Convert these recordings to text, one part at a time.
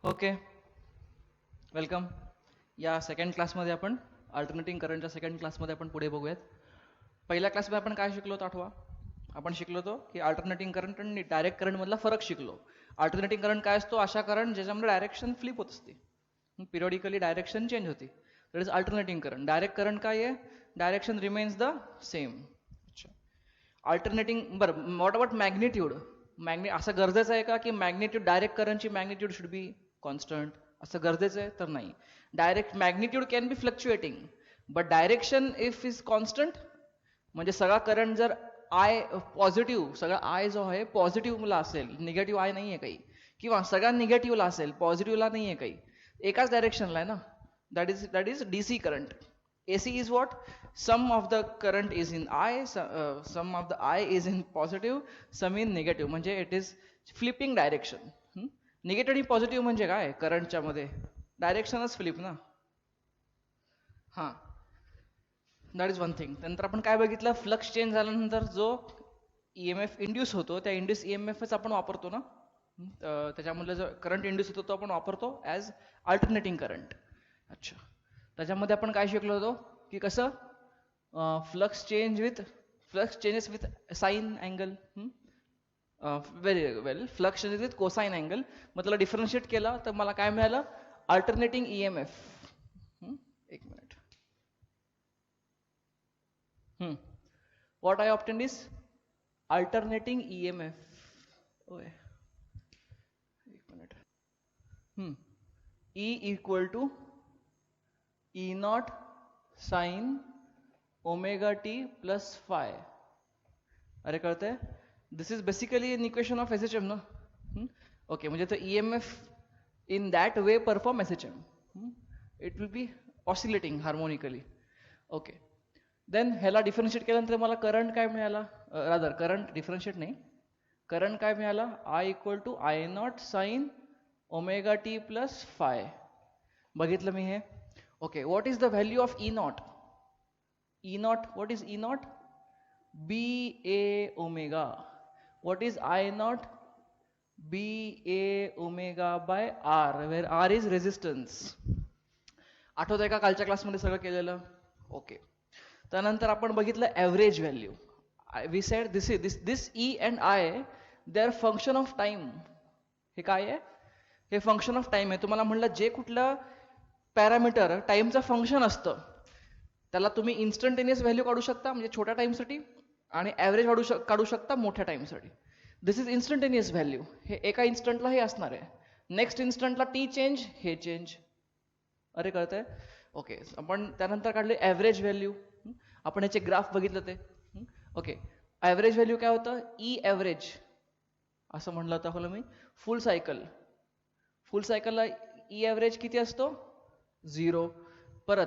Okay, welcome. या second क्लासमध्ये आपण अल्टरनेटिंग करंटच्या सेकंड क्लासमध्ये आपण पुढे बघूयात. पहिल्या क्लासमध्ये आपण काय शिकलो होतो आठवा? आपण शिकलो होतो की अल्टरनेटिंग करंट आणि डायरेक्ट करंटमधला फरक शिकलो. अल्टरनेटिंग करंट काय असतो? अशा करंट ज्याच्यामध्ये डायरेक्शन फ्लिप होत असते, पिरियडिकली डायरेक्शन चेंज होते, that is alternating current. Direct current काय आहे? Direction remains the same. अच्छा, अल्टरनेटिंग. बरं, व्हॉट अबाउट मॅग्निट्यूड? असं गरजेचं आहे का की मॅग्निट्यूड डायरेक्ट करंटची मॅग्निट्यूड शुड बी कॉन्स्टंट? असं गरजेचं आहे तर नाही. Direct magnitude can be fluctuating but direction if is constant. म्हणजे सगळा करंट जर आय पॉझिटिव्ह, सगळा आय जो आहे पॉझिटिव्हला असेल, निगेटिव्ह आय नाही आहे काही, किंवा सगळा निगेटिव्हला असेल, पॉझिटिव्हला नाही आहे काही, एकाच डायरेक्शनला आहे ना, that is DC current. AC is what? Sum of the current is in I, sum of the I is in positive, sum in negative. म्हणजे it is flipping direction. Negative आणि पॉझिटिव्ह म्हणजे काय करंटच्या मध्ये? डायरेक्शनच फ्लिप ना. हां, that is one thing. नंतर आपण काय बघितलं? फ्लक्स चेंज झाल्यानंतर जो EMF इंड्यूस होतो, त्या इंड्यूस EMFच आपण वापरतो ना. त्याच्यामधलं जो करंट इंड्यूस होतो तो आपण वापरतो ॲज अल्टरनेटिंग करंट. अच्छा, त्याच्यामध्ये आपण काय शिकलो होतो की कसं flux changes with sine angle. Very well, flux changes with cosine angle. मग त्याला डिफरन्शिएट केलं तर मला काय मिळालं? Alternating EMF. एक मिनिट. What I obtained is alternating EMF. ओय, एक मिनिट. E equal to E naught sine omega t plus phi. अरे कळतंय? This is basically an equation of SHM ना. ओके, म्हणजे तो EMF in that way perform SHM. It will be oscillating harmonically. Okay, then ह्याला differentiate केल्यानंतर मला current काय मिळाला? रादर करंट डिफरन्शिएट नाही, करंट काय मिळाला? I equal to I naught sine omega t plus phi. बघितलं मी हे? Okay, what is the value of E naught? E naught, what is E naught? BA omega. What is I naught? BA omega by R, where R is resistance. आठवत आहे का कालच्या क्लासमध्ये सगळं केलेलं? ओके, त्यानंतर आपण बघितलं average value. We said this E and I they are function of time. हे काय आहे? हे फंक्शन ऑफ टाइम आहे. तुम्हाला म्हणलं जे कुठलं पॅरामीटर टाइमचं फंक्शन असतं त्याला तुम्ही इन्स्टंटेनियस व्हॅल्यू काढू शकता म्हणजे छोट्या टाइमसाठी, आणि ॲव्हरेज काढू शकता मोठ्या टाइमसाठी. दिस इज इन्स्टंटेनियस व्हॅल्यू. हे एका इन्स्टंटला हे असणार आहे, नेक्स्ट इन्स्टंटला टी चेंज, हे चेंज. अरे कळतंय? ओके, आपण त्यानंतर काढले ॲव्हरेज व्हॅल्यू. आपण याचे ग्राफ बघितलं ते. ओके, ॲव्हरेज व्हॅल्यू काय होतं? ई ॲव्हरेज असं म्हणलं होतं मी. फुल सायकलला ई ॲव्हरेज किती असतो? 0. परत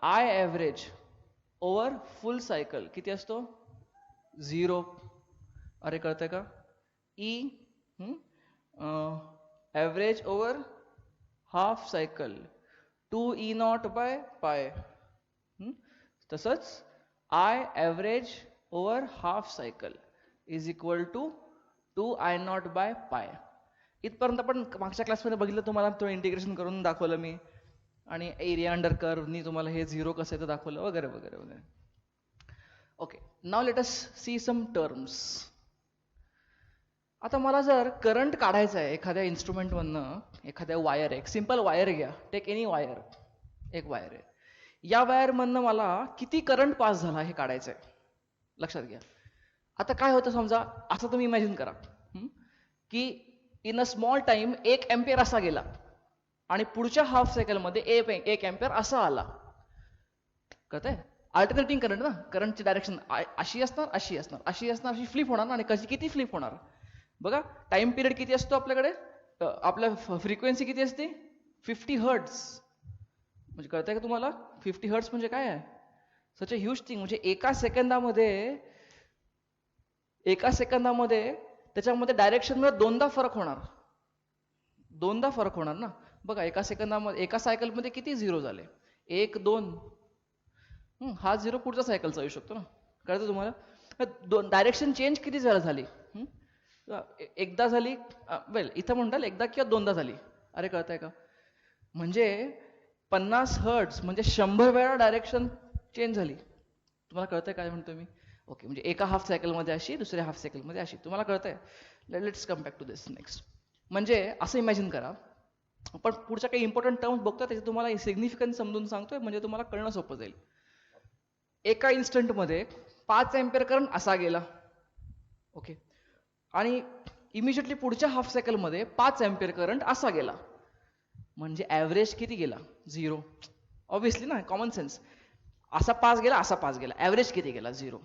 I average over full cycle किती असतो? 0. अरे कळतंय का? E average over half cycle 2E naught by pi. तसंच I average over half cycle is equal to 2I naught by pi. इथपर्यंत आपण मागच्या क्लासमध्ये बघितलं, तुम्हाला तो इंटिग्रेशन करून दाखवलं मी, आणि एरिया अंडर कर्वनी तुम्हाला हे 0 कसं येतं दाखवलं, वगैरे वगैरे वगैरे. Okay, now let us see some terms. आता मला जर करंट काढायचा आहे एखाद्या इन्स्ट्रुमेंटमधनं, एखाद्या वायर, एक सिंपल वायर घ्या, टेक एनी वायर, एक वायर आहे, या वायरमधनं मला किती करंट पास झाला हे काढायचं आहे. लक्षात घ्या. आता काय होतं समजा, असं तुम्ही इमॅजिन करा की in a small time 1 ampere असा गेला आणि पुढच्या हाफ सायकलमध्ये 1 एम्पियर असा आला. कळतंय? अल्टरनेटिंग करंट ना, करंटची डायरेक्शन अशी असणार, अशी असणार, अशी असणार, अशी फ्लिप होणार ना. आणि कशी किती फ्लिप होणार बघा. टाइम पिरियड किती असतो आपल्याकडे? आपल्या फ्रिक्वेन्सी किती असते? 50 हर्ट्ज. म्हणजे कळतंय का तुम्हाला? 50 हर्ट्ज म्हणजे काय आहे? सच अ ह्यूज थिंग. म्हणजे एका सेकंदामध्ये त्याच्यामध्ये डायरेक्शन मध्ये दोनदा फरक होणार ना. बघा, एका सेकंदामध्ये, एका सायकलमध्ये किती 0 झाले? 1, 2. हा 0 पुढच्या सायकलचा येऊ शकतो ना. कळतं तुम्हाला? डायरेक्शन चेंज किती वेळा झाली? एकदा झाली, वेल इथं म्हणताल एकदा किंवा दोनदा झाली. अरे कळतंय का? म्हणजे 50 हर्ट्ज म्हणजे 100 वेळा डायरेक्शन चेंज झाली. तुम्हाला कळतंय काय म्हणतो मी? ओके, म्हणजे एका हाफ सायकलमध्ये अशी, दुसऱ्या हाफ सायकलमध्ये अशी. तुम्हाला कळतंय? Let's come back to this next. म्हणजे असं इमॅजिन करा, आपण पुढच्या काही इम्पॉर्टंट टर्म्स बघतो, त्याचे तुम्हाला सिग्निफिकन्स समजून सांगतोय, म्हणजे तुम्हाला कळणं सोपं जाईल. एका इन्स्टंटमध्ये 5 अँपिअर करंट असा गेला. ओके, आणि इमिजिएटली पुढच्या हाफ सायकलमध्ये 5 अँपिअर करंट असा गेला. म्हणजे ॲव्हरेज किती गेला? 0. ऑब्व्हियसली ना, कॉमन सेन्स. असा 5 गेला, असा 5 गेला, ॲव्हरेज किती गेला? 0.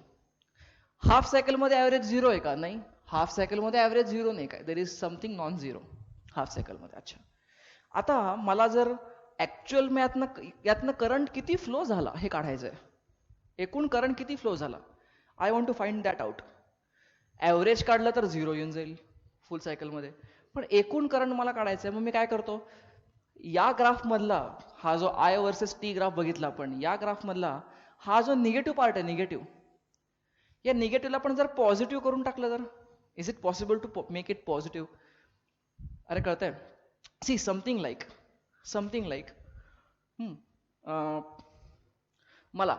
हाफ सायकलमध्ये ॲव्हरेज 0 आहे का? नाही. हाफ सायकलमध्ये ॲव्हरेज 0 नाही. काय, there is something non zero half सायकलमध्ये. अच्छा, आता मला जर ॲक्च्युअल यातनं करंट किती फ्लो झाला हे काढायचं आहे. एकूण करंट किती फ्लो झाला, I want to find that out. Average काढलं तर 0 येऊन जाईल फुल सायकलमध्ये, पण एकूण करंट मला काढायचं आहे. मग मी काय करतो, या ग्राफमधला हा जो आय वर्सेस टी ग्राफ बघितला आपण, या ग्राफमधला हा जो निगेटिव्ह पार्ट आहे, निगेटिव्ह, या निगेटिव्हला पण जर पॉझिटिव्ह करून टाकलं तर is it possible to make it positive? अरे कळतंय? सी, समथिंग लाईक मला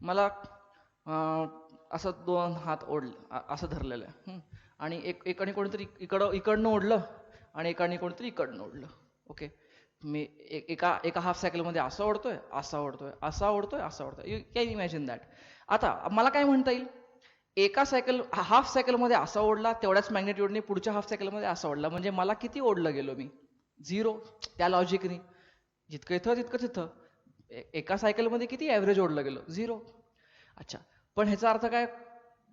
मला असं 2 हात असं धरलेलं आहे, आणि एकाने कोणीतरी इकडनं ओढलं आणि एकाने कोणीतरी इकडनं ओढलं. ओके, मी एका हाफ सायकलमध्ये असा ओढतोय, असा ओढतोय, असा ओढतोय, असा ओढतोय. You can imagine that. आता मला काय म्हणता येईल, हाफ सायकलमध्ये असा ओढला, तेवढ्याच मॅग्नेट्यूडने पुढच्या हाफ सायकलमध्ये असा ओढला, म्हणजे मला किती ओढलं गेलो मी? 0. त्या लॉजिकनी जितकं इथं तितकं तिथं. एका सायकलमध्ये किती ॲव्हरेज ओढलं गेलो? 0. अच्छा, पण ह्याचा अर्थ काय?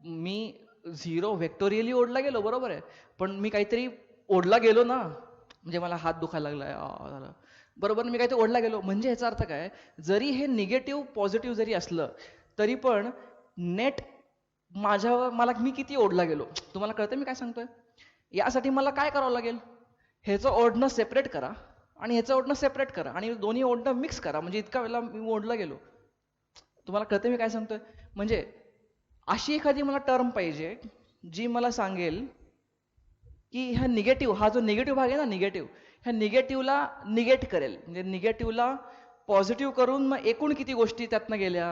मी 0 व्हेक्टोरियली ओढला गेलो, बरोबर आहे, पण मी काहीतरी ओढला गेलो ना, म्हणजे मला हात दुखायला लागला झालं, बरोबर, मी काहीतरी ओढला गेलो. म्हणजे ह्याचा अर्थ काय? जरी हे निगेटिव्ह पॉझिटिव्ह जरी असलं तरी पण नेट मला मी किती ओढला गेलो. तुम्हाला कळतं मी काय सांगतोय? यासाठी मला काय करावं लागेल, ह्याचं ओढणं सेपरेट करा आणि ह्याचं ओढणं सेपरेट करा आणि दोन्ही ओढणं मिक्स करा, म्हणजे इतका वेळेला मी ओढला गेलो. तुम्हाला कळतं मी काय सांगतोय? म्हणजे अशी एखादी मला टर्म पाहिजे जी मला सांगेल की ह्या निगेटिव्ह, हा जो निगेटिव्ह भाग आहे ना, ह्या निगेटिव्हला निगेट करेल, म्हणजे निगेटिव्हला पॉझिटिव्ह करून मग एकूण किती गोष्टी त्यातनं गेल्या.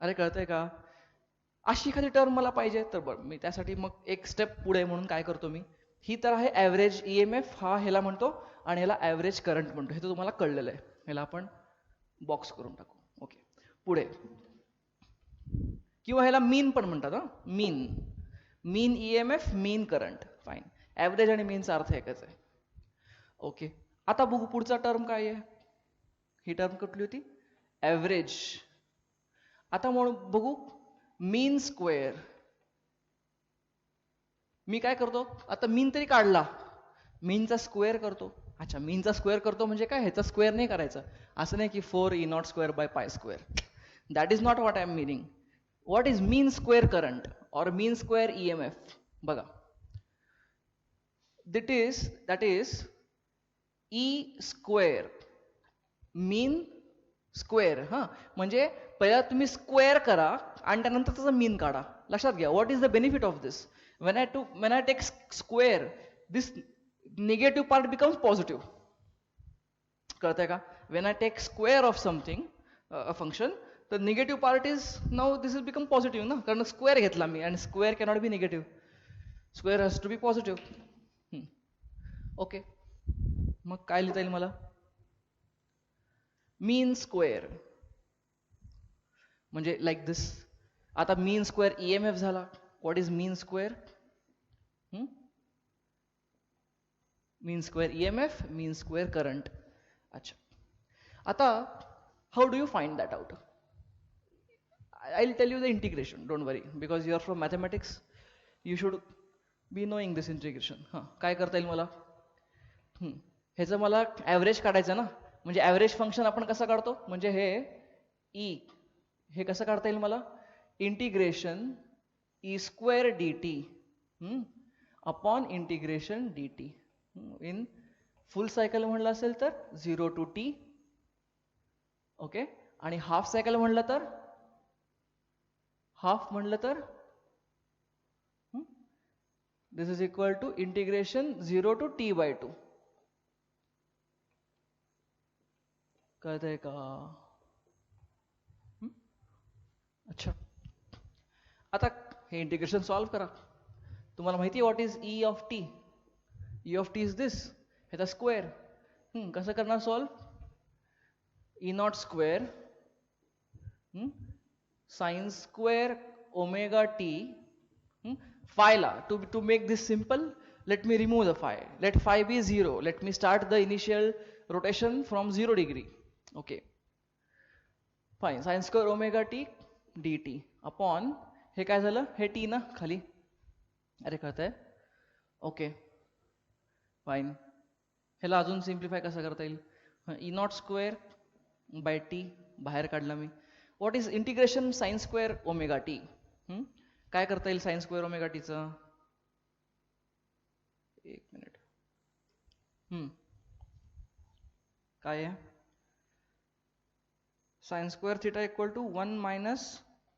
अरे कळतंय का? अशी एखादी टर्म मला पाहिजे. तर बरं, मी त्यासाठी मग एक स्टेप पुढे म्हणून काय करतो मी, ही तर आहे ॲव्हरेज EMF, हा ह्याला म्हणतो, आणि ह्याला ॲव्हरेज करंट म्हणतो. हे तर तुम्हाला कळलेलं आहे. ह्याला आपण बॉक्स करून टाकू. ओके, पुढे, किंवा ह्याला मीन पण म्हणतात. मीन EMF, मीन करंट. फाईन. ॲव्हरेज आणि मीनचा अर्थ एकच आहे. ओके, आता बघू पुढचा टर्म काय आहे. ही टर्म कुठली होती? ॲव्हरेज. आता म्हणून बघू मीन स्क्वेअर. मी काय करतो, आता मीन तरी काढला, मीनचा स्क्वेअर करतो. अच्छा, मीनचा स्क्वेअर करतो म्हणजे काय, ह्याचा स्क्वेअर नाही करायचा. असं नाही की 4E0² that is not what I am meaning. What is mean square current और मीन स्क्वेअर EMF? बघा, that is E square mean square. म्हणजे पहिला तुम्ही स्क्वेअर करा आणि त्यानंतर त्याचा मीन काढा. लक्षात घ्या, what is the benefit of this? when I take square, this negative part becomes positive. कळतंय का? when I take square of something, a function, the negative part is now this will become positive ना, कारण square घेतला मी आणि square cannot be negative, square has to be positive. Okay, मग काय लिहिता येईल मला? मीन स्क्वेअर म्हणजे लाईक दिस. आता मीन स्क्वेअर EMF झाला. What is mean square? Mean square EMF, mean square current. अच्छा, आता how do you find that out? I will tell you the integration, don't worry, because you are from mathematics, you should be knowing this integration. काय करता येईल मला? ह्याचं मला average काढायचं ना, म्हणजे ॲव्हरेज फंक्शन आपण कसं काढतो, म्हणजे हे कसं काढता येईल मला? Integration E² dt upon integration dt. In full cycle म्हणलं असेल तर 0 to t. ओके, आणि हाफ सायकल म्हणलं तर this is equal to integration 0 to t/2. कळतंय का? अच्छा, आता हे इंटिग्रेशन सॉल्व करा. तुम्हाला माहिती आहे what is E of t? E of t is this, ह्याचा स्क्वेअर. कसं करणार solve? E naught square sine square omega t phi ला. To make this simple, let me remove the phi. Let phi be 0. Let me start the initial rotation from 0 degree. Okay. Fine. Sin square omega t dt upon हे काय झालं? हे t ना खाली. अरे कळतंय? Okay fine. ह्याला अजून सिम्प्लिफाय कसं करता येईल? E naught square by t बाहेर काढला मी. What is integration sine square omega t? काय करता येईल साइन स्क्वेअर ओमेगा टीचं? एक मिनिट. काय आहे? Sine square theta equal to 1 minus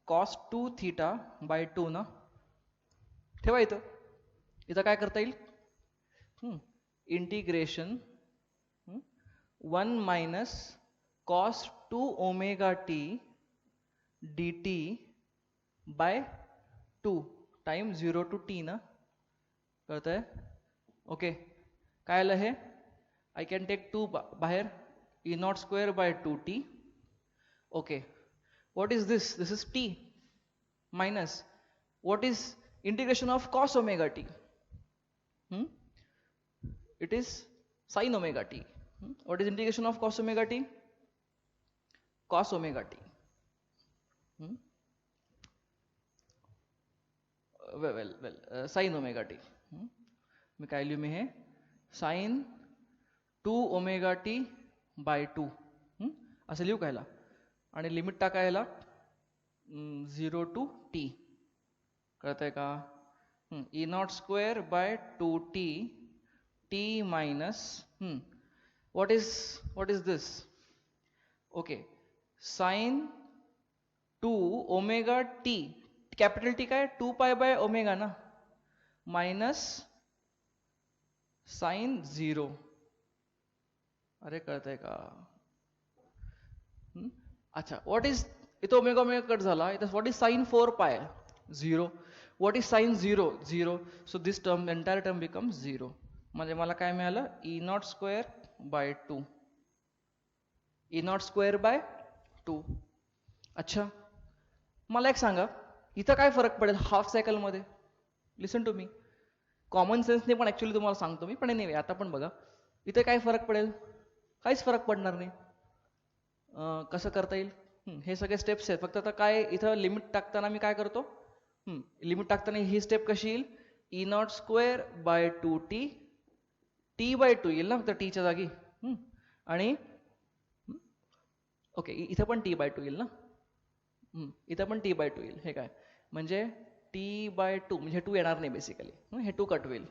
cos 2 theta by 2 ना. ठेवा इथं. इथं काय करता येईल? Integration 1 minus cos 2 omega t d t by 2 time 0 to t ना. कळतंय? ओके. काय आलं हे? आय कॅन टेक 2 बाहेर. E naught square by 2t. Okay. What is this? This is t minus what is integration of cos omega T? It is sin omega t. What is integration of cos omega t? Cos omega t. Sin omega t. मी काय लिहू मी हे? Sin 2 omega T by 2 असं लिहू कायला. आणि limit टाकायला 0 to t. कळतंय का? E naught square by 2t t minus what is this? Okay, sin 2 omega t, capital T काय? 2 pi by omega ना, minus sin 0. अरे कळतंय का? अच्छा, what is इथं ओमेगा ओमेगा कट झाला. इथं what is sin 4 pi? 0. What is sin 0? 0. So this term, entire term becomes 0. म्हणजे मला काय मिळालं? E naught square by 2. E naught square by 2. अच्छा, मला एक सांगा, इथं काय फरक पडेल हाफ सायकल मध्ये? लिसन टू मी. कॉमन सेन्सने पण ऍक्च्युली तुम्हाला सांगतो मी, पण एनिवे आता पण बघा इथे काय फरक पडेल. काहीच फरक पडणार नाही. कसं करता येईल? हे सगळे स्टेप्स आहेत. फक्त आता काय इथं लिमिट टाकताना मी काय करतो? लिमिट टाकताना ही स्टेप कशी येईल? E naught square by 2t t by 2 येईल ना फक्त टीच्या जागी. आणि ओके, इथं पण टी बाय 2 येईल ना. इथं पण टी बाय 2 येईल. हे काय म्हणजे टी बाय 2 म्हणजे 2 येणार नाही बेसिकली. हे 2 कट होईल.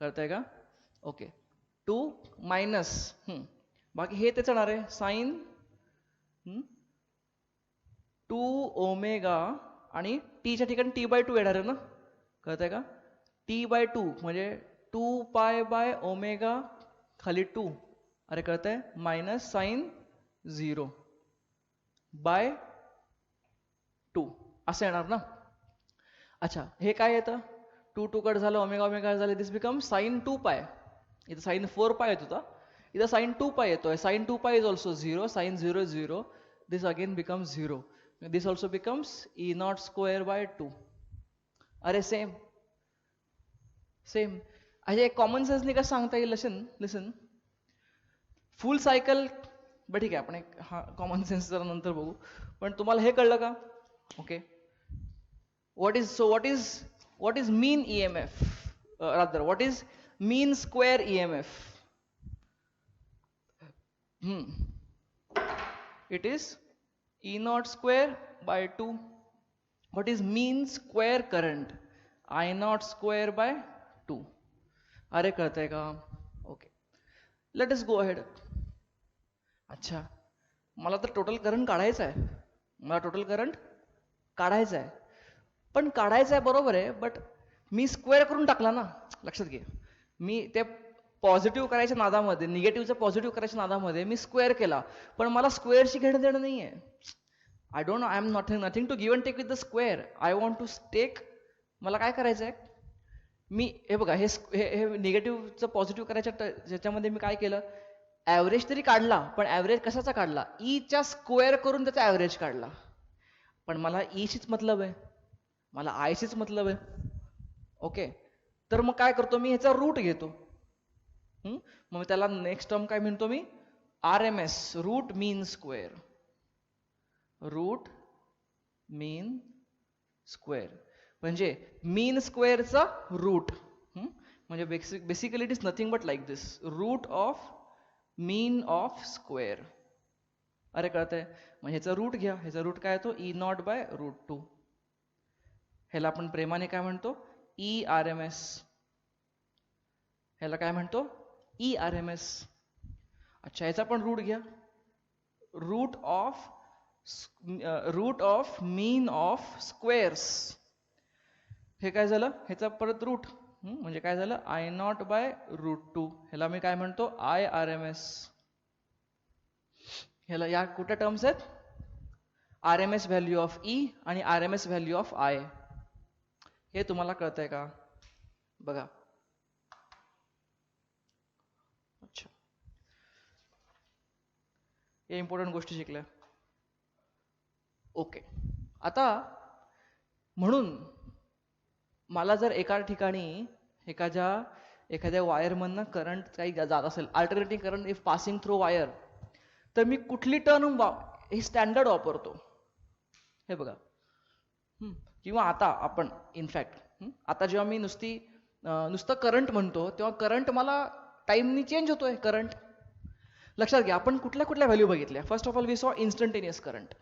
कळतंय का? ओके. 2 मायनस बाकी हे तेच येणार आहे साइन 2 ओमेगा आणि टीच्या ठिकाणी टी बाय 2 येणार आहे ना. कळतंय का? टी बाय 2 म्हणजे 2 पाय बाय ओमेगा खाली 2. अरे कळतंय? मायनस साइन 0 बाय 2 असं येणार ना. अच्छा, हे काय येतं? 2 2 कट झालं, ओमेगा ओमेगा झालं. दिस बिकम साइन 2 पाय. इथं साइन 4 पाय येत होता, इथं साइन 2 पाय येतोय. Sine 2 pi is also 0. साइन 0 0. This again becomes 0. This also becomes E naught square by 2. अरे सेम सेम. अरे कॉमन सेन्सने कसं सांगता येईल? Listen full cycle. बरं ठीक आहे, आपण एक हा कॉमन सेन्स जरा नंतर बघू. पण तुम्हाला हे कळलं का? Okay. What is mean EMF? Rather what is mean square EMF? It is E naught square by 2. What is mean square current? I not square by 2. अरे कळतंय का? ओके, लेट अस गो अहेड. अच्छा, मला तर टोटल करंट काढायचा आहे. मला total current काढायचा आहे. पण काढायचा आहे बरोबर आहे, बट मी स्क्वेअर करून टाकला ना. लक्षात घे, मी ते पॉझिटिव्ह करायच्या नादामध्ये, निगेटिव्हचं पॉझिटिव्ह करायच्या नादामध्ये मी स्क्वेअर केला, पण मला स्क्वेअरशी घेणं देणं नाही आहे. I am nothing to give and take with the square. I want to take. मला काय करायचं आहे, मी हे बघा हे निगेटिव्हचं पॉझिटिव्ह करायच्या ज्याच्यामध्ये मी काय केलं, ॲव्हरेज तरी काढला, पण ॲव्हरेज कशाचा काढला, ईच्या स्क्वेअर करून त्याचा ॲव्हरेज काढला. पण मला ईशीच मतलब आहे, मला आयशीच मतलब आहे. ओके, तर मग काय करतो मी, ह्याचा रूट घेतो. मग त्याला नेक्स्ट टर्म काय म्हणतो मी, RMS, root mean square. Root mean square म्हणजे मीन स्क्वेअरचा रूट. म्हणजे basically it is nothing but like this, root of mean of square. अरे कळतंय? मग ह्याचा रूट घ्या, ह्याचा रूट काय येतो, E0/√2. ह्याला आपण प्रेमाने काय म्हणतो, ERMS. ह्याला काय म्हणतो, ERMS. अच्छा, ह्याचा पण रूट घ्या, root of mean of squares. हे काय झालं, ह्याचा परत रूट, म्हणजे काय झालं, I0/√2. ह्याला मी काय म्हणतो, IRMS. ह्याला या कुठल्या टर्म्स आहेत, RMS व्हॅल्यू ऑफ E आणि RMS व्हॅल्यू ऑफ I. हे तुम्हाला कळतंय का, बघा. अच्छा, हे इम्पॉर्टंट गोष्टी शिकल्या. ओके, आता म्हणून मला जर एका ठिकाणी एखाद्या वायरमधनं करंट काही जात असेल, alternating current if passing through wire, तर मी कुठली टर्म हे स्टँडर्ड वापरतो, हे बघा. किंवा आता आपण इनफॅक्ट आता जेव्हा मी नुसतं करंट म्हणतो, तेव्हा करंट मला टाइमनी चेंज होतोय करंट. लक्षात घ्या, आपण कुठल्या कुठल्या व्हॅल्यू बघितल्या. फर्स्ट ऑफ ऑल वी सॉ इन्स्टंटेनियस करंट,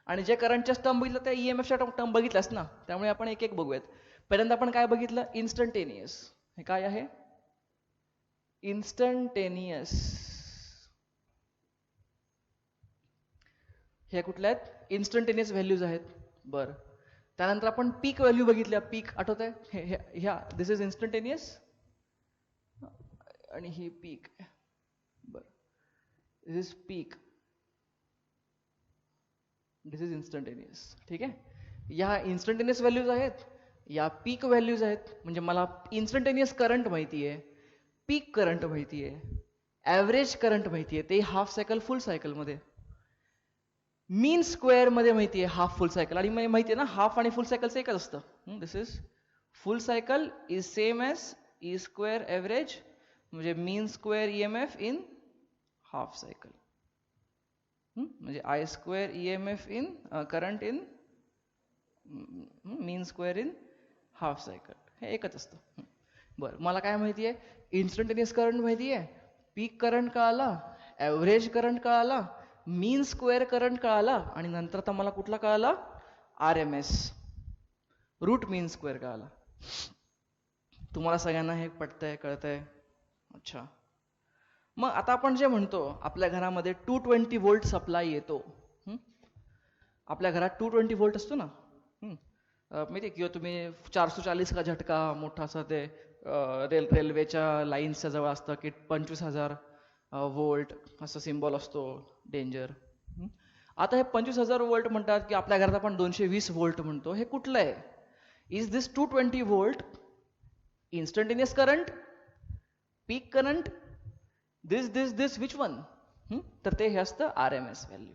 आणि जे करंटच्या टर्म बघितलं त्या EMFच्या टर्म बघितल्यास ना, त्यामुळे आपण एक एक बघूयात. पहिल्यांदा आपण काय बघितलं, इन्स्टंटेनियस. हे काय आहे, इन्स्टंटेनियस. हे कुठल्या आहेत, इन्स्टंटेनियस व्हॅल्यूज आहेत. बरं, त्यानंतर आपण पीक व्हॅल्यू बघितल्या. पीक आठवत आहे, ह्या दिस इज इन्स्टंटेनियस आणि ही पीक. बरं, this is peak, this is instantaneous. ठीक आहे, या इन्स्टंटेनियस व्हॅल्यूज आहेत, या पीक व्हॅल्यूज आहेत. म्हणजे मला इन्स्टंटेनियस करंट माहिती आहे, पीक करंट माहिती आहे, ॲव्हरेज करंट माहिती आहे, ते हाफ सायकल फुल सायकलमध्ये. मीन स्क्वेअर मध्ये माहिती आहे, हाफ फुल सायकल. आणि माहिती आहे ना, हाफ आणि फुल सायकलचं एकच असतं. This is full cycle is same as E square average, म्हणजे mean square EMF in half cycle. म्हणजे I square EMF in current in mean square in half cycle, हे एकच असतं. बरं, मला काय माहिती आहे, इन्स्टंटेनियस करंट माहिती आहे, पीक करंट कळाला, ॲव्हरेज करंट कळाला, मीन स्क्वेअर करंट कळाला, आणि नंतर आता मला कुठला कळाला, RMS, रूट मीन स्क्वेअर कळाला. तुम्हाला सगळ्यांना हे पटतंय, कळतंय? अच्छा, मग आता आपण जे म्हणतो, आपल्या घरामध्ये 220 व्होल्ट सप्लाय येतो. आपल्या घरात 220 व्होल्ट असतो ना, माहिती, किंवा तुम्ही 440 का झटका मोठा असं ते रेल्वेच्या लाईन्सच्या जवळ असतं, की 25,000 व्होल्ट असं सिम्बॉल असतो, डेंजर. आता हे 25,000 व्होल्ट म्हणतात, की आपल्या घरात आपण 220 व्होल्ट म्हणतो. हे कुठलं आहे, is this 220 volt instantaneous current, peak current, this which one? तर ते हे असतं RMS व्हॅल्यू.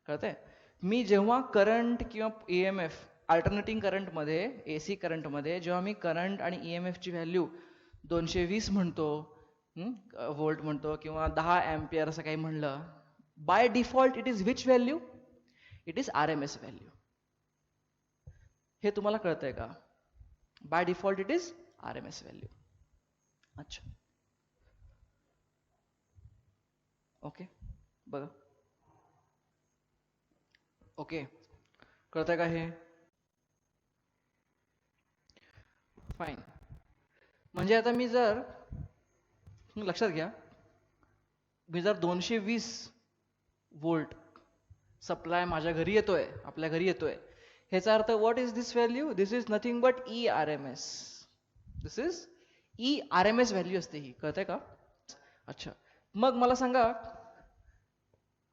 कळतंय? मी जेव्हा करंट किंवा EMF अल्टरनेटिंग करंटमध्ये, AC करंटमध्ये जेव्हा मी करंट आणि EMFची व्हॅल्यू 220 म्हणतो, व्होल्ट म्हणतो, किंवा 10 अँपियर असं काही म्हणलं, by default it is which value, it is RMS value. हे तुम्हाला कळतंय का? By default it is RMS value. अच्छा, ओके, बघा. ओके, कळतंय का हे? फाईन. म्हणजे आता मी जर, लक्षात घ्या, मी जर 220 व्होल्ट सप्लाय माझ्या घरी येतोय, आपल्या घरी येतोय, ह्याचा अर्थ what is this value, this is nothing but ERMS. This is E R M S value असते ही, कळतंय का? अच्छा, मग मला सांगा,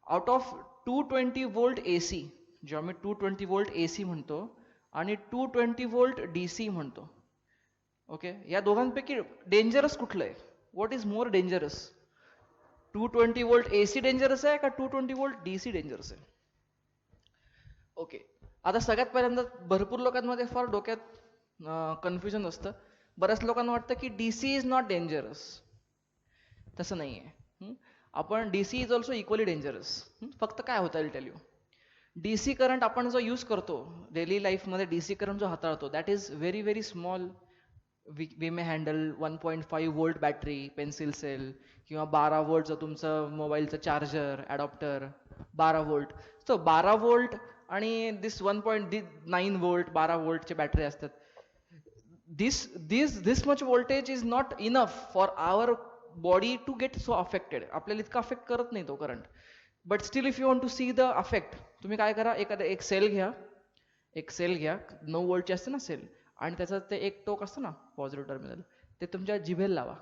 out of 220 volt A C, जेव्हा मी 220 वोल्ट ए सी म्हणतो आणि 220 वोल्ट डी सी म्हणतो, ओके, या दोघांपैकी डेंजरस कुठलं आहे? What is more dangerous? 220 volt A C dangerous आहे का 220 वोल्ट डी सी डेंजरस आहे? ओके, आता सगळ्यात पहिल्यांदा भरपूर लोकांमध्ये फार डोक्यात कन्फ्युजन असतं. बऱ्याच लोकांना वाटतं की D C is not dangerous. तसं नाही आहे. आपण D C is also equally dangerous. फक्त काय होतं, tell you, D C current आपण जो यूज करतो डेली लाईफमध्ये, डी सी करंट जो हाताळतो, that is very very small. We may handle 1.5 volt battery, pencil cell, किंवा 12 वोल्टचं तुमचं मोबाईलचं charger, adaptor, 12 volt. So 12 volt आणि दिस 1.9 वोल्ट, 12 वोल्टचे बॅटरी असतात. This much voltage is not enough for our body to get so affected. आपल्याला इतका affect करत नाही तो current. But still if you want to see the effect, तुम्ही काय करा, एक सेल घ्या, 9 वोल्टची असते ना सेल, आणि त्याचं ते एक टोक असतं ना पॉझिटिव्ह टर्मिनल, ते तुमच्या जिभेला लावा.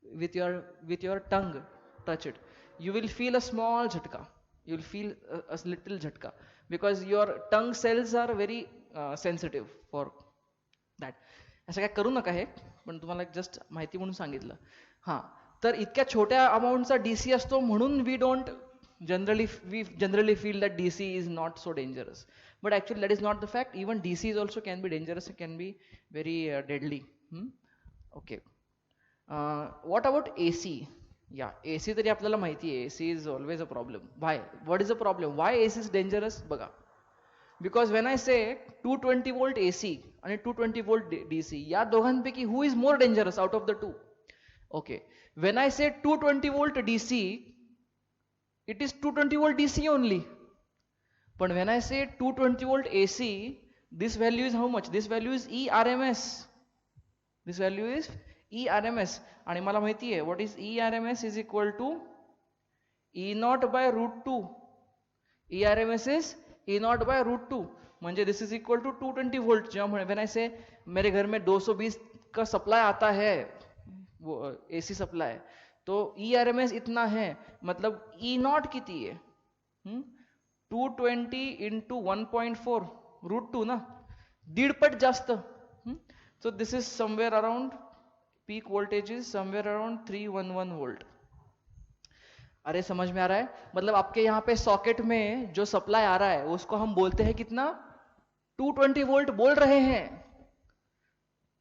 with your tongue touch it, you will feel a small jhatka, you will feel a little jhatka, because your tongue cells are very sensitive for that. असं काय करू नका हे, पण तुम्हाला जस्ट माहिती म्हणून सांगितलं. हां, तर इतक्या छोट्या अमाऊंटचा डीसी असतो म्हणून we generally feel that DC is not so dangerous. But actually that is not the fact. Even DCs also can be dangerous, it can be very deadly. Okay. What about AC? Yeah, AC तरी आपल्याला माहिती आहे, AC is always a problem. Why? What is the problem? Why AC is dangerous? बघा, because when I say 220 volt AC आणि 220 volt DC, या दोघांपैकी who is more dangerous out of the two? Okay, when I say 220 volt DC, it is 220 volt DC only. But when I say 220 volt AC, this value is how much? This value is ERMS. This value is ERMS. आणि मला माहिती आहे, what is ERMS is equal to E naught by root 2. ERMS is E naught by root 2. म्हणजे this is equal to 220 volt. जेव्हा when I say मेरे घर में 220 का सप्लाई आता है, वो AC सप्लाई, तो ERMS इतना है, मतलब E naught किती है? 220 into 1.4 root 2 ना, 1.5 पट जास्त. So this is somewhere around, peak voltage is somewhere around 311 volt. अरे समझ में आ रहा है? मतलब आपके यहाँ पे सॉकेट में जो सप्लाई आ रहा है उसको हम बोलते हैं कितना? 220 वोल्ट बोल रहे हैं,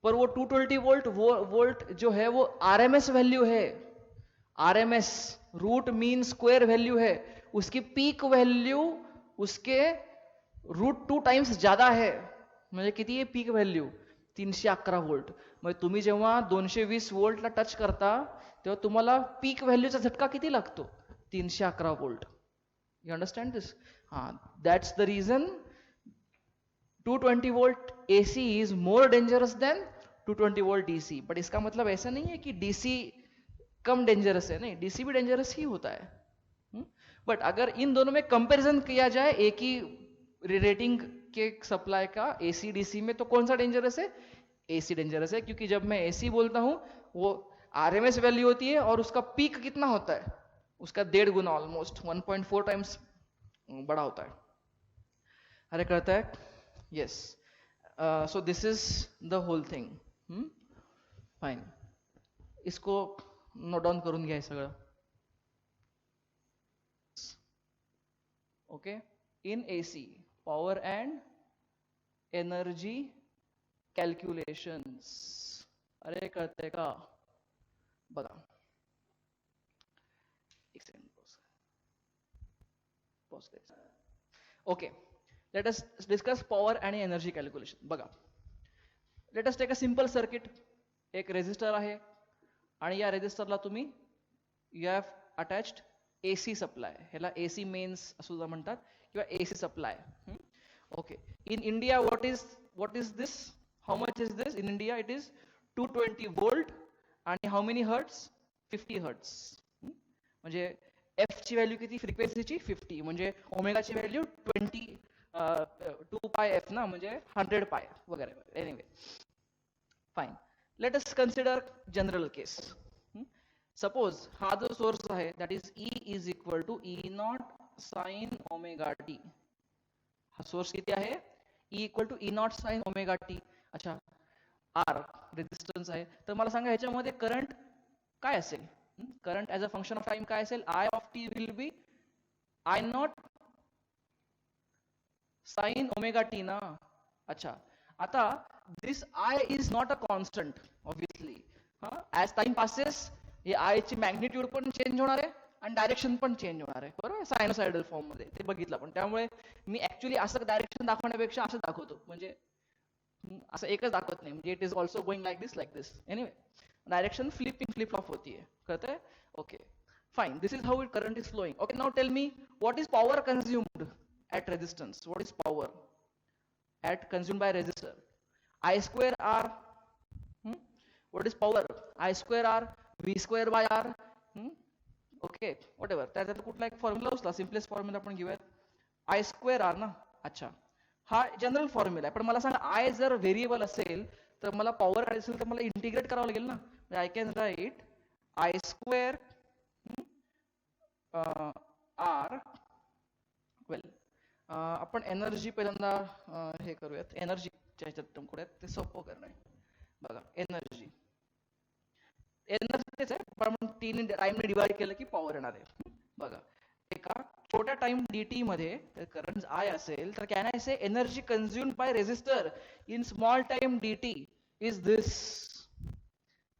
पर वो 220 वोल्ट जो है वो आरएमएस वैल्यू है. आरएमएस रूट मीन स्क्वायर वैल्यू है, उसकी पीक व्हॅल्यू उसके रूट 2 टाइम्स ज्यादा है. म्हणजे किती आहे पीक व्हॅल्यू? 311 वोल्ट. म्हणजे तुम्ही जेव्हा 220 वोल्टला टच करता तेव्हा तुम्हाला पीक व्हॅल्यूचा झटका किती लागतो? 311 वोल्ट. यू अंडरस्टँड दिस? हां, that's the reason 220 volt AC is more dangerous than 220 volt DC. But इसका मतलब ऐसा नहीं है कि DC कम डेंजरस है, नहीं, DC भी डेंजरस ही होता है. बट अगर इन दोनों में कंपैरिजन किया जाए एक ही रेटिंग के सप्लाई का AC DC में, तो कौन सा डेंजरस है? AC डेंजरस है, क्योंकि जब मैं AC बोलता हूं वो RMS वैल्यू होती है और उसका पीक कितना होता है? उसका 1.5 गुना, ऑलमोस्ट 1.4 टाइम्स बड़ा होता है. अरे कहता है yes. So this is the whole thing. Fine, इसको नोट डाउन करून घ्या सगळं. Okay, in AC power and energy calculations. अरे कळतंय का? बघा, एक सेकंड पॉज करायचं. Okay, let us discuss power आणि एनर्जी कॅल्क्युलेशन. बघा, let us take a simple circuit. एक रेजिस्टर आहे आणि या रेजिस्टरला तुम्ही you have attached AC supply, ह्याला AC मेन्स सुद्धा म्हणतात किंवा AC supply. Okay, in India what is this? How much is this? In India it is 220 volt आणि how many hertz? 50 hertz. म्हणजे F ची व्हॅल्यू किती फ्रिक्वेन्सीची? 50. म्हणजे ओमेगाची व्हॅल्यू 2 पाय F ना, म्हणजे 100 पाय वगैरे. Anyway fine. Let us consider general case. Suppose हा जो सोर्स आहे that is E is equal to E naught sine omega t. हा सोर्स किती आहे? E equal to E naught sine omega t. अच्छा, आर रेजिस्टन्स आहे. तर मला सांगा ह्याच्यामध्ये करंट काय असेल? Current as a function of time काय असेल? I of t will be I naught sine omega t ना. अच्छा, आता this I is not a constant obviously. As time passes हे आयची मॅग्निट्यूड पण चेंज होणार आहे आणि डायरेक्शन पण चेंज होणार आहे, बरोबर? सायनोसायडल फॉर्म मध्ये ते बघितलं आपण. त्यामुळे मी ऍक्च्युली असं डायरेक्शन दाखवण्यापेक्षा असं दाखवतो, म्हणजे असं एकच दाखवत नाही, म्हणजे it is also going like this. Anyway, direction flip flop होतीये, कळतंय? Okay, fine. This is how it current is flowing. Okay, now tell me what is power consumed at resistance? What is power at consumed by resistor? I square R. What is power? I square R, V square by R. Okay, whatever. त्याच्यात कुठला एक formula उचला, simplest formula आपण घेऊयात. I square R ना. अच्छा, हा general formula आहे. पण मला सांगा, आय जर व्हेरिएबल असेल तर मला पॉवर काढायची असेल तर मला इंटिग्रेट करावं लागेल ना. I can write I square R. Well, आपण एनर्जी पहिल्यांदा हे करूयात, एनर्जीच्या ह्याच्यात टर्म करूयात, ते सोपं करणार आहे. बघा, एनर्जी तेच आहे, पण आपण 3 टाइमने डिवाइड केलं की पॉवर येणार आहे. बघा, एका छोट्या टाइम dt मध्ये करंट आय असेल तर can I say energy consumed by resistor in small time dt is this.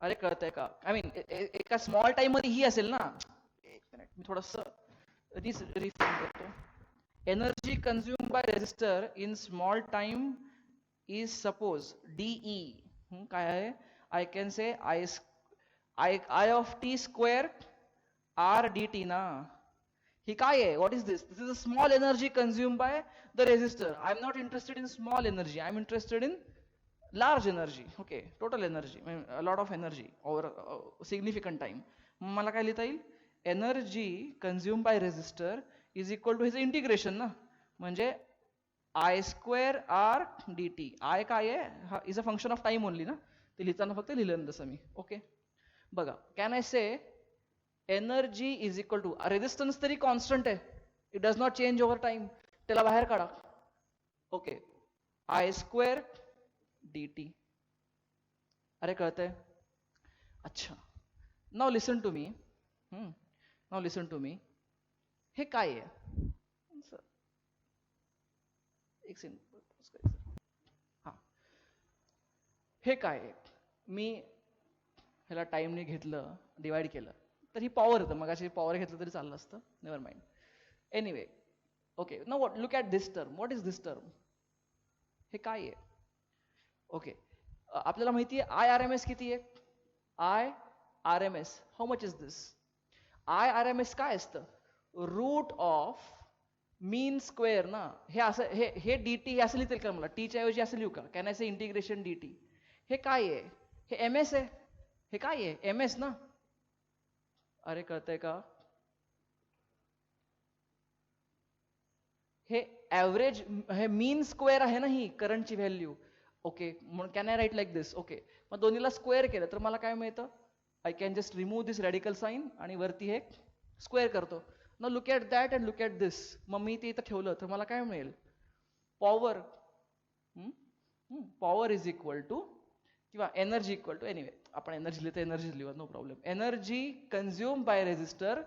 अरे कळतंय का? आय मीन एका स्मॉल टाइम मध्ये ही असेल ना. एक मिनिट, मी थोडस रिफ्रेम करतो. Energy consumed by resistor in small time is suppose dE. काय आहे? I can say I of t square r dt ना. ही काय आहे? What is this? This is a small energy consumed by the resistor. I am not interested in small energy. I am interested in large energy. Okay, total energy. I mean, a lot of energy over a significant time. मला काय लिहिता येईल? Energy consumed by resistor is equal to ह्याचं integration ना, म्हणजे I square R D T. I काय आहे? हा is a function of time only ना, ते लिहिताना फक्त लिहिलं तसं मी. ओके, बघा, can I say energy is equal to, resistance तरी कॉन्स्टंट आहे, it does not change over time, त्याला बाहेर काढा. Okay, I square D T. अरे कळतंय? अच्छा, now listen to me. Now listen to me. हे काय आहे? एक सेकंड. हा, हे काय आहे? मी ह्याला टाइमने घेतलं, डिवाइड केलं तर ही पॉवर येतं. मग अशी पॉवर घेतलं तरी चाललं असतं, never mind. Anyway, okay, now what, look at this term. What is this term? हे काय आहे? ओके, आपल्याला माहिती आहे आय आर एम एस किती आहे? I R M S, how much is this? I R M S काय असतं? रूट ऑफ मीन स्क्वेअर ना. हे असं, हे डी टी असं लिहितील का? मला टीच्या ऐवजी असं लिहू का? Can I say integration D T? हे काय आहे? हे एम एस आहे. हे काय आहे? एम एस ना. अरे कळतंय का? हे ॲव्हरेज, हे मीन स्क्वेअर आहे ना ही करंटची व्हॅल्यू. ओके, म्हणून can I write like this? Okay, मग दोन्हीला स्क्वेअर केलं तर मला काय मिळतं? I can just remove this radical sign आणि वरती हे स्क्वेअर करतो. ना look at that and look at this. मग मी ते इथं ठेवलं तर मला काय मिळेल? Power. Power is equal to, किंवा एनर्जी इक्वल टू, एनिवे आपण एनर्जी लिहितो, एनर्जी लिहूया, no problem. Energy consume bye resistor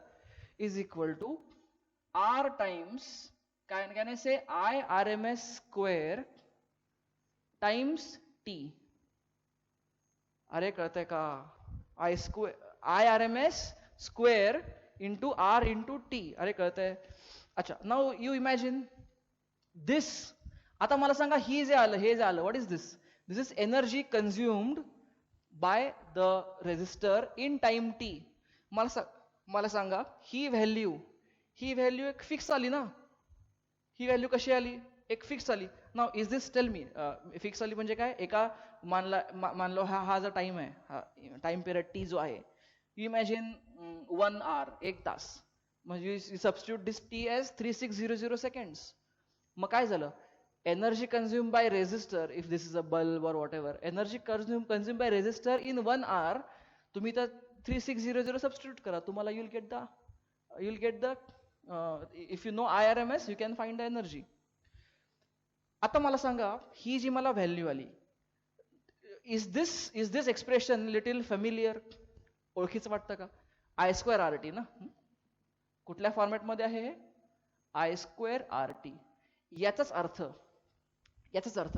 is equal to R times, can I say I R M S square times T. अरे कळतंय का? I R M S square into R into T. अरे कळतंय? अच्छा, now you imagine दिस. आता मला सांगा, ही जे आलं, हे जे आलं, what is this? This is energy consumed by the resistor in time t. मला सांगा, ही व्हॅल्यू एक फिक्स आली ना. ही व्हॅल्यू कशी आली? एक फिक्स आली. Now is this, tell me, fix आली म्हणजे काय? एका मानलो हा जो टाइम आहे, हा टाइम पिरियड टी जो आहे, यू इमॅजिन 1 आवर, 1 तास, म्हणजे सबस्टिट्यूट दिस टी एज 3600 सेकंड्स. मग काय झालं? energy consumed by resistor, if this is a bulb or whatever, energy consumed by resistor in 1 hour, तुम्ही तर 3600 substitute करा, तुम्हाला you'll get the if you know IRMS you can find the energy. आता मला सांगा ही जी मला व्हॅल्यू आली, is this expression little familiar? ओळखीचं वाटतं का? I square RT ना, कुठल्या फॉर्मॅट मध्ये आहे हे? I square RT. याचाच अर्थ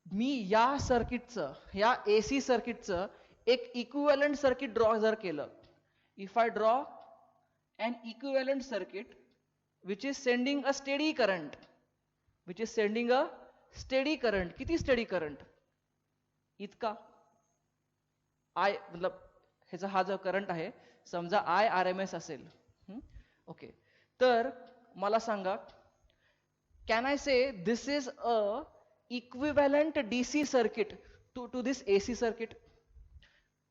मी या सर्किटचं, या AC सर्किटचं एक इक्विव्हॅलंट सर्किट ड्रॉ जर केलं, if I draw an equivalent circuit which is sending a steady current, किती steady current? इतका मतलब ह्याचा हा जो करंट आहे समजा IRMS असेल, ओके, तर मला सांगा, can I say this is a equivalent DC circuit to this AC circuit?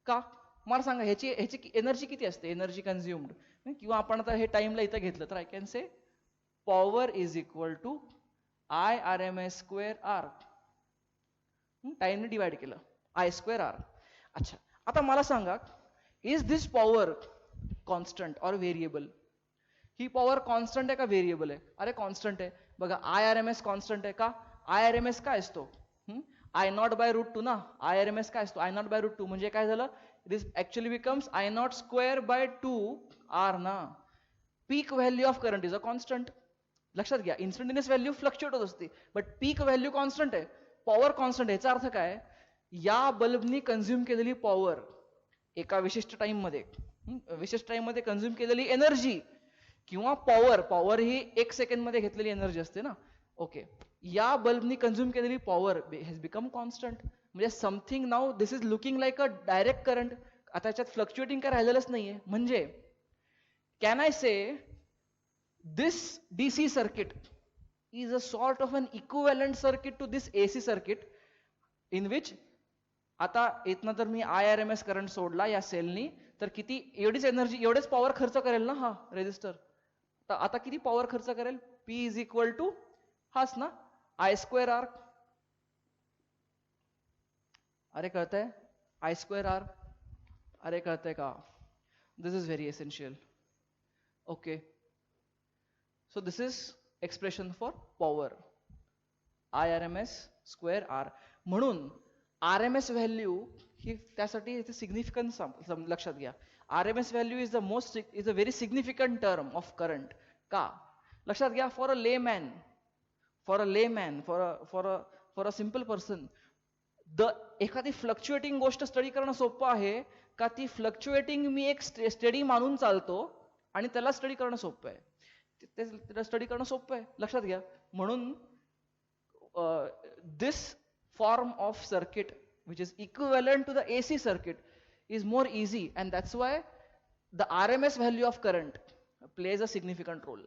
का? मला सांगा ह्याची एनर्जी किती असते, एनर्जी कन्झ्युम्ड, किंवा आपण आता हे टाइमला इथं घेतलं तर I can say power is equal to IRMS square R, टाइमने डिवाइड केलं I स्क्वेअर आर. अच्छा, आता मला सांगा, इज दिस पॉवर कॉन्स्टंट और व्हेरिएबल? ही पॉवर कॉन्स्टंट आहे का व्हेरिएबल आहे? अरे कॉन्स्टंट आहे. बघा IRMS कॉन्स्टंट आहे का? IRMS काय असतो? I not by root two ना. IRMS काय असतो? I not by root two. म्हणजे काय झालं? This actually becomes I not square by 2R ना. Peak value of current is a constant. लक्षात घ्या, इन्स्टंटेनियस व्हॅल्यू फ्लक्च्युएट होत असते, बट पीक व्हॅल्यू कॉन्स्टंट आहे, पॉवर कॉन्स्टंट. याचा अर्थ काय? या बल्बनी कंझ्युम केलेली पॉवर एका विशिष्ट टाइम मध्ये कंझ्युम केलेली एनर्जी किंवा पॉवर ही 1 सेकंड मध्ये घेतलेली एनर्जी असते ना. ओके, या बल्बनी कंझ्युम केलेली पॉवर हॅज बिकम कॉन्स्टंट. म्हणजे something now this is looking like a direct current. आता याच्यात फ्लक्च्युएटिंग काय राहिलेलंच नाहीये. म्हणजे can I say this DC circuit is a sort of an equivalent circuit to this AC circuit in which आता इथनं जर मी IRMS current सोडला या सेलनी, तर किती एवढीच एनर्जी, एवढेच पॉवर खर्च करेल ना हा रेजिस्टर. तर आता किती पॉवर खर्च करेल? P इज इक्वल टू हाच ना, I स्क्वेअर आर. अरे कळतंय? I square R. अरे कळतंय का? This is very essential. Okay, so this is expression for power, IRMS square R. म्हणून RMS व्हॅल्यू ही त्यासाठी सिग्निफिकन्स लक्षात घ्या. RMS value is a very significant term of current. का? लक्षात घ्या, for a layman, for a simple person, एखादी fluctuating गोष्ट स्टडी करणं सोपं आहे का ती फ्लक्च्युएटिंग मी एक स्टडी मानून चालतो आणि त्याला स्टडी करणं सोपं आहे? त्याला स्टडी करणं सोपं आहे, लक्षात घ्या. म्हणून this form of circuit which is equivalent to the AC circuit is more easy, and that's why the RMS value of current plays a significant role.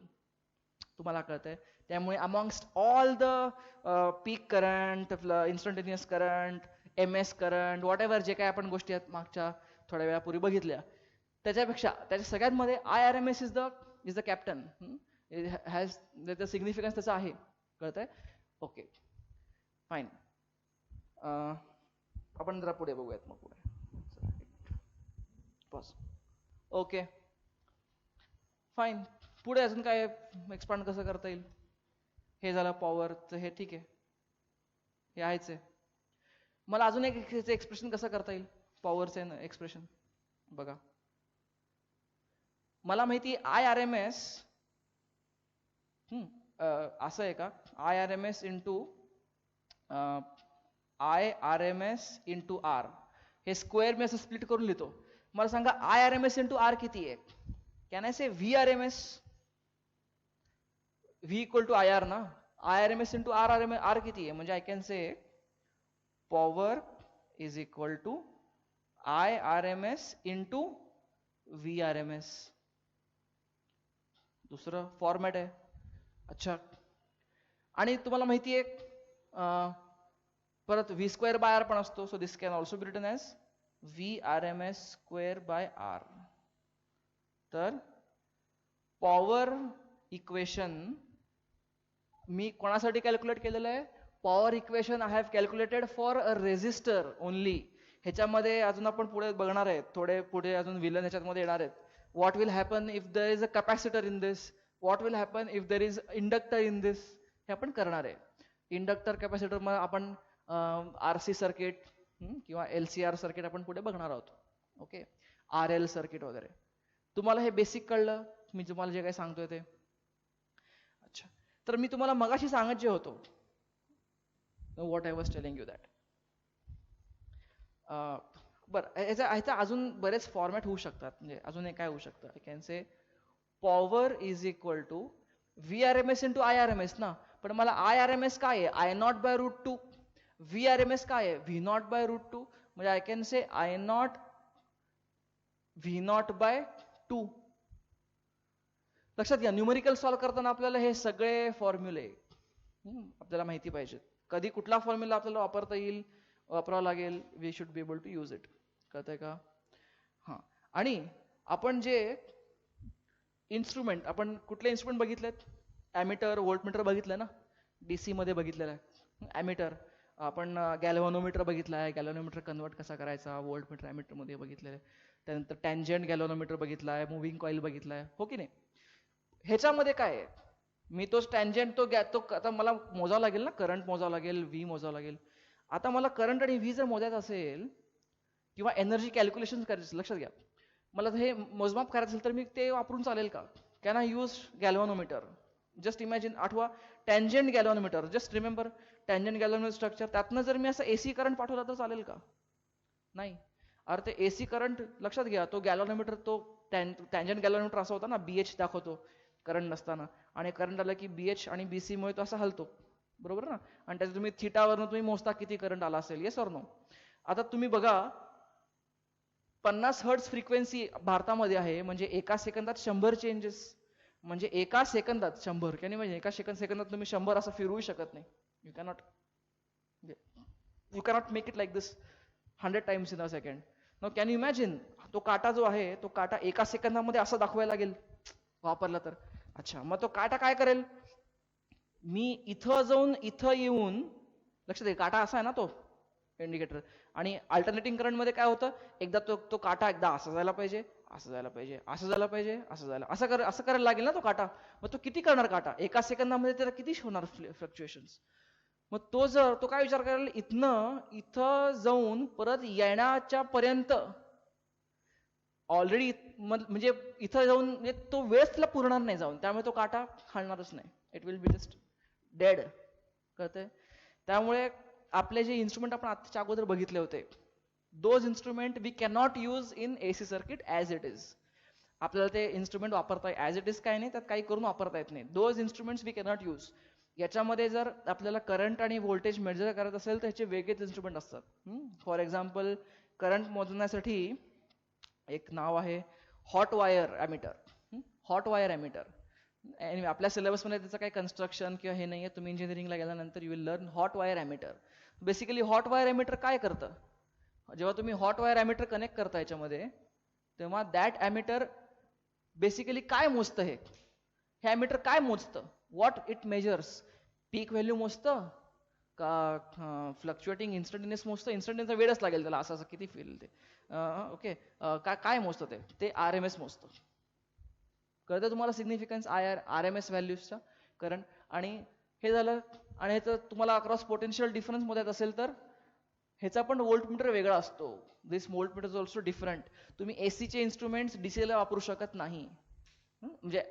तुम्हाला कळतंय? त्यामुळे amongst all the peak current, instantaneous current, MS current, whatever जे काय आपण गोष्टी आहेत मागच्या थोड्या वेळापूर्वी बघितल्या, त्याच्या सगळ्यांमध्ये IRMS is the captain. It has the significance त्याचा आहे. कळतंय? Okay, fine. आपण जरा पुढे बघूयात मग पुढे. Okay, fine. पुढे अजून काय एक्सपांड कसं करता येईल? हे झालं पॉवरचं, हे ठीक आहे, हे आहेच आहे. मला अजून एक एक्सप्रेशन कसं करता येईल पॉवरचं एक्सप्रेशन? बघा, मला माहिती IRMS असं आहे का, IRMS इंटू R, हे स्क्वेअर मी असं स्प्लिट करून लिहितो. मला सांगा IRMS इंटू R किती आहे? Can I say VRMS? V equal to IR ना. IRMS इंटू R किती आहे? म्हणजे I can say power is equal to IRMS into VRMS. दुसरं फॉर्मॅट आहे. अच्छा, आणि तुम्हाला माहिती आहे परत V स्क्वेअर बाय R पण असतो. So this can also be written as VRMS square by R. तर पॉवर इक्वेशन मी कोणासाठी कॅल्क्युलेट केलेलं आहे? Power equation I have calculated for a resistor only. ह्याच्यामध्ये अजून आपण पुढे बघणार आहेत, थोडे पुढे अजून विलन ह्याच्यामध्ये येणार आहेत. What will happen if there is a capacitor in this, what will happen if there is inductor in this, हे आपण करणार आहे. इंडक्टर कॅपॅसिटर मग आपण RC सर्किट किंवा LCR सर्किट आपण पुढे बघणार आहोत. ओके, RL सर्किट वगैरे. तुम्हाला हे बेसिक कळलं मी तुम्हाला जे काही सांगतोय ते? अच्छा, तर मी तुम्हाला मगाशी सांगत जे होतो, what I was telling you that. बरं, ह्याचा अजून बरेच फॉर्मॅट होऊ शकतात. म्हणजे अजून एक काय होऊ शकतं, I can say power is equal to VRMS into IRMS ना. पण मला IRMS काय आहे? I0/√2. VRMS काय आहे? V0/√2. म्हणजे I can say I0 V0/2. लक्षात घ्या, न्यूमेरिकल सॉल्व्ह करताना आपल्याला हे सगळे फॉर्म्युले आपल्याला माहिती पाहिजेत. कधी कुठला फॉर्म्युला आपल्याला वापरता येईल, वापरावा लागेल, we should be able to use it. कळतंय का? हां. आणि आपण जे इन्स्ट्रुमेंट, आपण कुठले इन्स्ट्रुमेंट बघितलेत? ॲमीटर, व्होल्टमीटर बघितलं ना, DC मध्ये बघितलेलं आहे. ॲमीटर, आपण गॅल्व्हॅनोमीटर बघितला आहे, गॅल्व्हॅनोमीटर कन्वर्ट कसा करायचा, व्होल्टमीटर ॲमीटरमध्ये बघितलेलं आहे. त्यानंतर टँजंट गॅल्व्हॅनोमीटर बघितला आहे, मुव्हिंग कॉईल बघितला आहे, हो की नाही? ह्याच्यामध्ये काय आहे, मी तोच टँजंट तो आता मला मोजावं लागेल ना, करंट मोजावं लागेल, व्ही मोजावं लागेल. आता मला करंट आणि व्ही जर मोजायचं असेल किंवा एनर्जी कॅल्क्युलेशन करायचं, लक्षात घ्या, मला हे मोजमाप करायचं असेल तर मी ते वापरून चालेल का? Can I use galvanometer? Just imagine, आठवा tangent galvanometer, just remember tangent galvanometer structure. त्यातनं जर मी असं AC करंट पाठवला तर चालेल का? नाही. अरे ते AC करंट, लक्षात घ्या, तो गॅल्व्हॅनोमीटर, तो टँजंट गॅल्व्हॅनोमीटर असा होता ना, BH दाखवतो करंट नसताना, आणि करंट आला की BH आणि BC मुळे तो असा हलतो, बरोबर ना? आणि त्याचं तुम्ही थिटावरनं तुम्ही मोजता किती करंट आला असेल, येस ऑर नो? आता तुम्ही बघा, 50 हर्ट्झ फ्रिक्वेन्सी भारतामध्ये आहे, म्हणजे एका सेकंदात 100 चेंजेस. म्हणजे एका सेकंदात 100, कॅन इमॅजिन? एका सेकंदात तुम्ही 100 असं फिरवू शकत नाही. You cannot make it like this 100 times in a second. No, can you imagine? तो काटा जो आहे, तो काटा एका सेकंदामध्ये असं दाखवायला लागेल वापरला तर. अच्छा, मग तो काटा काय करेल? मी इथं जाऊन इथं येऊन, लक्षात घ्या, काटा असा आहे ना तो इंडिकेटर, आणि अल्टरनेटिंग करंट मध्ये काय होतं, एकदा तो काटा एकदा असं जायला पाहिजे, असं जायला पाहिजे, असं जायला पाहिजे, असं करायला लागेल ना तो काटा. मग तो किती करणार काटा एका सेकंदामध्ये? त्याला किती होणार फ्लक्च्युएशन्स? मग तो काय विचार करेल, इथं जाऊन परत येण्याच्या पर्यंत ऑलरेडी, म्हणजे इथं जाऊन, म्हणजे तो वेळच त्याला पुरणार नाही जाऊन, त्यामुळे तो काटा हलणारच नाही. It will be just dead. कळतंय? त्यामुळे आपले जे इन्स्ट्रुमेंट आपण आताच्या अगोदर बघितले होते, those instrument we cannot use in AC circuit as it is. आपल्याला ते इन्स्ट्रुमेंट वापरता ॲज इट इज काय नाही, त्यात काही करून वापरता येत नाही. Those instruments we cannot use. याच्यामध्ये जर आपल्याला करंट आणि व्होल्टेज मेजर करायचं असेल तर ह्याचे वेगळेच इन्स्ट्रुमेंट असतात. फॉर एक्झाम्पल, करंट मोजण्यासाठी एक नाव आहे hot wire ammeter. Hot wire ammeter, आपल्या सिलेबसमध्ये त्याचं काही कन्स्ट्रक्शन किंवा हे नाही आहे. तुम्ही इंजिनिअरिंगला गेल्यानंतर you will learn hot wire ammeter. Basically hot wire ammeter काय करतं? जेव्हा तुम्ही हॉट वायर ॲमीटर कनेक्ट करता याच्यामध्ये, तेव्हा दॅट ॲमीटर बेसिकली काय मोजतं? हे ॲमीटर काय मोजतं? What it measures? Peak value मोजतं का फ्लक्च्युएटिंग इंस्टंटेनियस मोजतं? इंस्टंटेनियसचा वेळच लागेल त्याला, असं किती फील ते. ओके, काय मोजतं ते RMS मोजतं. कळतं तुम्हाला सिग्निफिकन्स RMS व्हॅल्यूजचा करंट? आणि हे झालं. आणि ह्याचं तुम्हाला अक्रॉस पोटेन्शियल डिफरन्स मोजायचं असेल तर ह्याचा पण व्होल्टमीटर वेगळा असतो. दिस व्होल्टमीटर इज ऑल्सो डिफरंट. तुम्ही AC चे इन्स्ट्रुमेंट्स DC ला वापरू शकत नाही, म्हणजे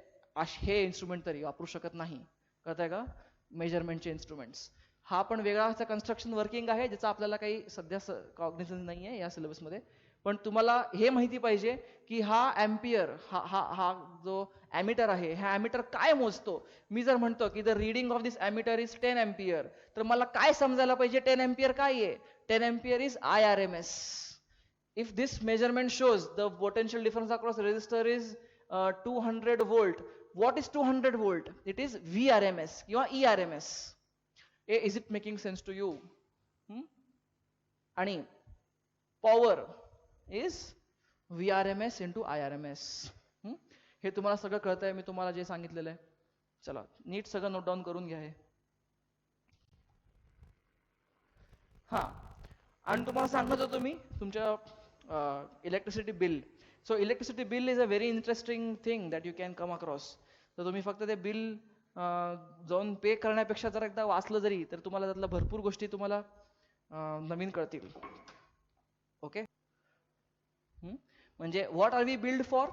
हे इन्स्ट्रुमेंट तरी वापरू शकत नाही. कळतंय का? मेजरमेंटचे इन्स्ट्रुमेंट्स हा पण वेगळा कन्स्ट्रक्शन वर्किंग आहे, ज्याचा आपल्याला काही सध्या कॉग्निझन्स नाही आहे या सिलेबसमध्ये. पण तुम्हाला हे माहिती पाहिजे की हा एम्पियर, हा जो ॲमीटर आहे, हा ॲमीटर काय मोजतो. मी जर म्हणतो की the reading of this ammeter is 10 ampere, तर मला काय समजायला पाहिजे 10 एम्पियर काय आहे? 10 ampere is IRMS. If this measurement shows the potential difference across resistor is 200 volt, what is 200 volt? It is VRMS किंवा ERMS. Is it making sense to you? आणि power is VRMS into IRMS. हे तुम्हाला सगळं कळतंय मी तुम्हाला जे सांगितलेलं आहे? चला नीट सगळं नोट डाऊन करून घ्या. हे हां, आणि तुम्हाला सांगत होतो मी तुमच्या electricity bill. So electricity bill is a very interesting thing that you can come across. तर तुम्ही फक्त ते बिल जाऊन पे करण्यापेक्षा जर एकदा वाचलं जरी तर तुम्हाला त्यातल्या भरपूर गोष्टी तुम्हाला नवीन कळतील. ओके. म्हणजे what are we build for?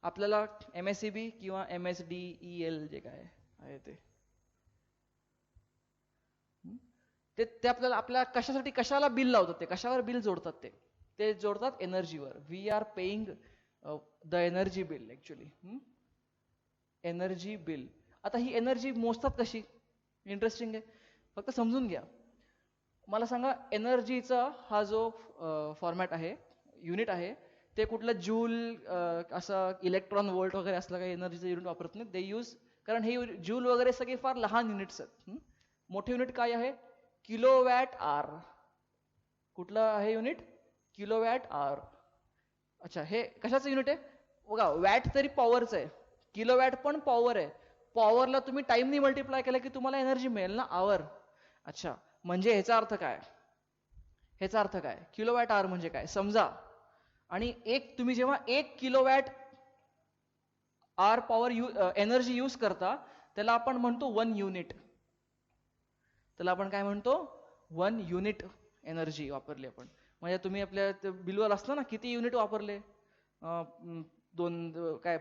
आपल्याला MSEB किंवा MSDEL जे काय आहे ते ते ते आपल्याला आपल्या कशासाठी कशाला बिल लावतात, ते कशावर बिल जोडतात, ते जोडतात एनर्जीवर. We are paying the energy bill actually. Energy bill. आता ही एनर्जी मोजतात कशी? इंटरेस्टिंग आहे, फक्त समजून घ्या. मला सांगा, एनर्जीचा हा जो फॉर्मॅट आहे, युनिट आहे, ते कुठलं जूल असं इलेक्ट्रॉन वोल्ट वगैरे असलं काही एनर्जीचं युनिट वापरत नाही. दे यूज, कारण हे जूल वगैरे सगळे फार लहान युनिट्स आहेत. मोठे युनिट काय आहे? Kilowatt hour. कुठलं आहे युनिट? Kilowatt R. अच्छा, हे कशाचं युनिट आहे? बघा, वॅट तरी पॉवरचं आहे, किलोवॅट पण पॉवर आहे. पॉवरला तुम्ही टाइमनी मल्टिप्लाय केलं की तुम्हाला एनर्जी मिळेल ना, आवर. अच्छा, म्हणजे ह्याचा अर्थ काय? ह्याचा अर्थ काय? किलोवॅट आवर म्हणजे काय समजा. आणि तुम्ही जेव्हा 1 किलोवॅट आवर पॉवर एनर्जी यूज करता, त्याला आपण म्हणतो 1 युनिट. त्याला आपण काय म्हणतो? 1 युनिट एनर्जी वापरली आपण. म्हणजे तुम्ही आपल्या बिलवर असलं ना किती युनिट वापरले,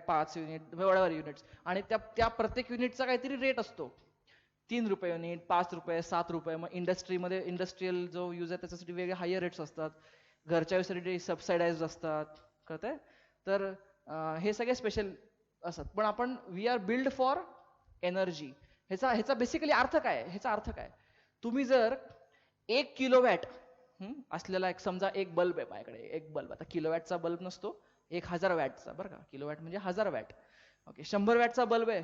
5 युनिट, वॉटएव्हर युनिट्स, आणि त्या प्रत्येक युनिटचा काहीतरी रेट असतो. 3 रुपये युनिट, 5 रुपये, 7 रुपये. मग इंडस्ट्रीमध्ये इंडस्ट्रियल जो यूज आहे त्याच्यासाठी वेगळे हायर रेट्स असतात, घरच्या युजसाठी सबसिडाइज असतात. कळतंय? तर हे सगळे स्पेशल असतात. पण आपण we are build for energy. ह्याचा बेसिकली अर्थ काय? ह्याचा अर्थ काय? तुम्ही जर 1 किलोवॅट असलेला समजा एक बल्ब आहे माझ्याकडे, एक बल्ब. आता किलोवॅटचा बल्ब नसतो, 1000 वॅटचा, बरं का. किलोवॅट म्हणजे 1000 वॅट. ओके, 100 वॅटचा बल्ब आहे.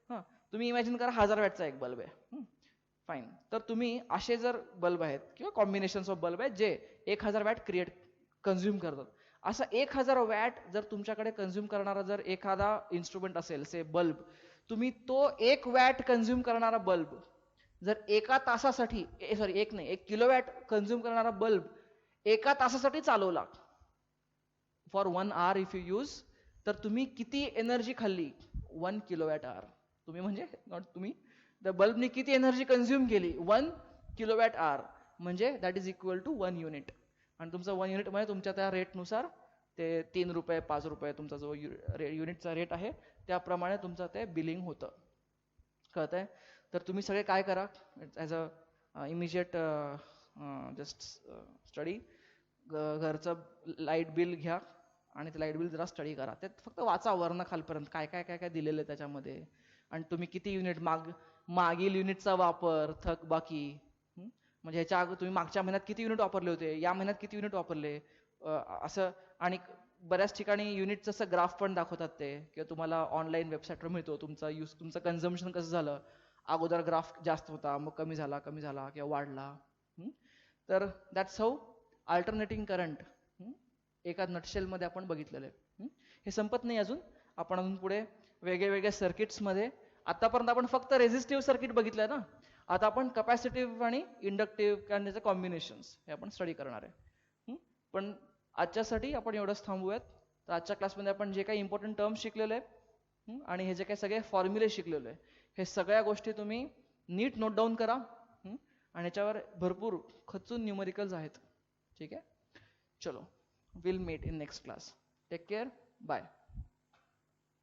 हां, तुम्ही इमॅजिन करा 1000 वॅटचा एक बल्ब आहे. फाईन. तर तुम्ही असे जर बल्ब आहेत किंवा कॉम्बिनेशन्स ऑफ बल्ब आहेत जे 1000 वॅट कन्झ्युम करतात, असं 1000 वॅट जर तुमच्याकडे कन्झ्युम करणारा जर एखादा इन्स्ट्रुमेंट असेल, से बल्ब, तुम्ही तो 1 वॅट कन्झ्युम करणारा बल्ब जर एका तासासाठी, सॉरी एक नाही, 1 किलोवॅट कन्झ्युम करणारा बल्ब एका तासासाठी चालवला, for 1 hour if you use, तर तुम्ही किती एनर्जी खाल्ली? 1 किलोवॅट आवर. तुम्ही म्हणजे नॉट तुम्ही, द बल्बने किती एनर्जी कन्झ्युम केली? 1 किलोवॅट आवर. म्हणजे that is equal to 1 unit. आणि तुमचं 1 युनिट म्हणजे तुमच्या त्या रेटनुसार ते 3 रुपये, 5 रुपये तुमचा जो युनिटचा रेट आहे त्याप्रमाणे तुमचं ते बिलिंग होतं. कळतंय? तर तुम्ही सगळे काय करा, as a immediate just study, घरचं लाईट बिल घ्या आणि ते लाईट बिल जरा स्टडी करा. ते फक्त वाचा वरनं खालपर्यंत काय काय काय काय दिलेलं आहे त्याच्यामध्ये, आणि तुम्ही किती युनिट मागील युनिटचा वापर, थकबाकी. म्हणजे ह्याच्या अगोदर तुम्ही मागच्या महिन्यात किती युनिट वापरले होते, या महिन्यात किती युनिट वापरले, असं. आणि बऱ्याच ठिकाणी युनिटचं असं ग्राफ पण दाखवतात ते, किंवा तुम्हाला ऑनलाईन वेबसाईटवर मिळतो तुमचं कन्झम्पशन कसं झालं. अगोदर ग्राफ जास्त होता, मग कमी झाला, कमी झाला किंवा वाढला. तर दॅट्स हाऊ अल्टरनेटिंग करंट एका नटशेलमध्ये आपण बघितलेलं आहे. हे संपत नाही अजून, आपण अजून पुढे वेगळे वेगळे सर्किट्समध्ये, आतापर्यंत आपण फक्त रेझिस्टिव्ह सर्किट बघितलंय ना, आता आपण कपॅसिटिव्ह आणि इंडक्टिव्ह आणि त्याचे कॉम्बिनेशन्स हे आपण स्टडी करणार आहे. पण आजच्यासाठी आपण एवढंच थांबूयात. तर आजच्या क्लासमध्ये आपण जे काही इम्पॉर्टंट टर्म्स शिकलेले आहे आणि हे जे काही सगळे फॉर्म्युले शिकलेले आहे, हे सगळ्या गोष्टी तुम्ही नीट नोट डाऊन करा. आणि याच्यावर भरपूर खचून न्यूमरिकल्स आहेत. ठीक आहे, चलो, will meet in next class. Take care, bye.